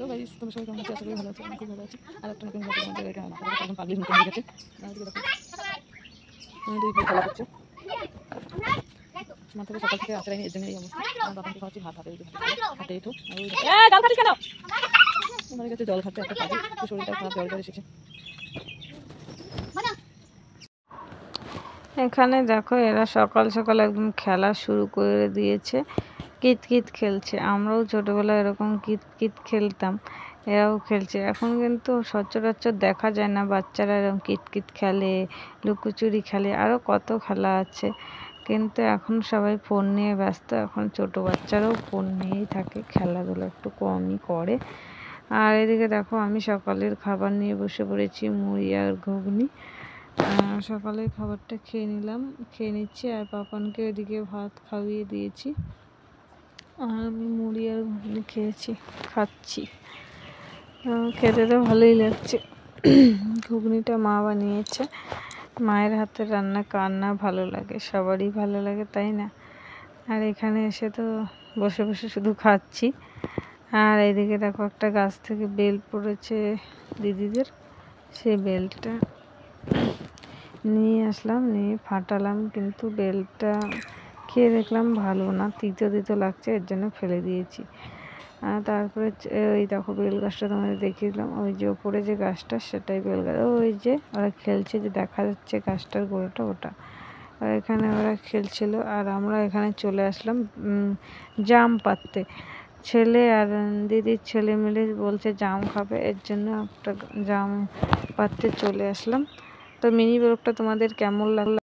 Guys তোমরা সবাই কেমন আছো? আশা করি ভালো আছো। আমি খুব ভালো আছি। আর একটা নতুন ব্লগে তোমাদের এখানে মাথা একদম পাগলির মতো হয়ে গেছে। এদিকে দেখো আমি দুই খেলা করছে মাথাটা সকাল থেকে আশ্রয় এর জন্য এই অবস্থা। আমার বাবাকে খাওয়াচ্ছি ভাত হাতে হাতে এঠো জল খাচ্ছিস কেন? আমার কাছে জল খাচ্ছে একটা পাজি শরীরটা খারাপ জ্বর জ্বর এসেছে। এখানে দেখো এরা সকাল সকাল একদম খেলা শুরু করে দিয়েছে, কিতকিত খেলছে। আমরাও ছোটোবেলায় এরকম কিতকিত খেলতাম, এরাও খেলছে। এখন কিন্তু সচরাচর দেখা যায় না বাচ্চারা এরকম কিতকিত খেলে, লুকোচুরি খেলে, আরও কত খেলা আছে। কিন্তু এখন সবাই ফোন নিয়ে ব্যস্ত। এখন ছোটো বাচ্চারাও ফোন নিয়েই থাকে, খেলাধুলা একটু কমই করে। আর এদিকে দেখো আমি সকালের খাবার নিয়ে বসে পড়েছি, মুড়ি আর ঘুগনি। সকালের খাবারটা খেয়ে নিচ্ছি। আর পাপানকে ওইদিকে ভাত খাইয়ে দিয়েছি, আর আমি মুড়ি আর ঘুগনি খাচ্ছি। খেতে তো ভালোই লাগছে। ঘুগনিটা মা বানিয়েছে। মায়ের হাতের রান্না কার না ভালো লাগে, সবারই ভালো লাগে, তাই না? আর এখানে এসে তো বসে বসে শুধু খাচ্ছি। আর এইদিকে দেখো একটা গাছ থেকে বেল পড়েছে দিদিদের, সেই বেলটা নিয়ে আসলাম, নিয়ে ফাটালাম, কিন্তু বেলটা খেয়ে দেখলাম ভালো না, তিতো তিতো লাগছে, এর জন্য ফেলে দিয়েছি। আর তারপরে ওই দেখো বেল গাছটা তোমাদের দেখিয়ে দিলাম, ওই যে ওপরে যে গাছটা সেটাই বেল গাছ। ওই যে ওরা খেলছে, যে দেখা যাচ্ছে গাছটার গোড়াটা, ওটা। আর এখানে ওরা খেলছিল, আর আমরা এখানে চলে আসলাম জাম পাড়তে। ছেলে আর দিদির ছেলে মিলে বলছে জাম খাবে, এর জন্য একটা জাম পাড়তে চলে আসলাম। তো মিনি ব্লগটা তোমাদের কেমন লাগলো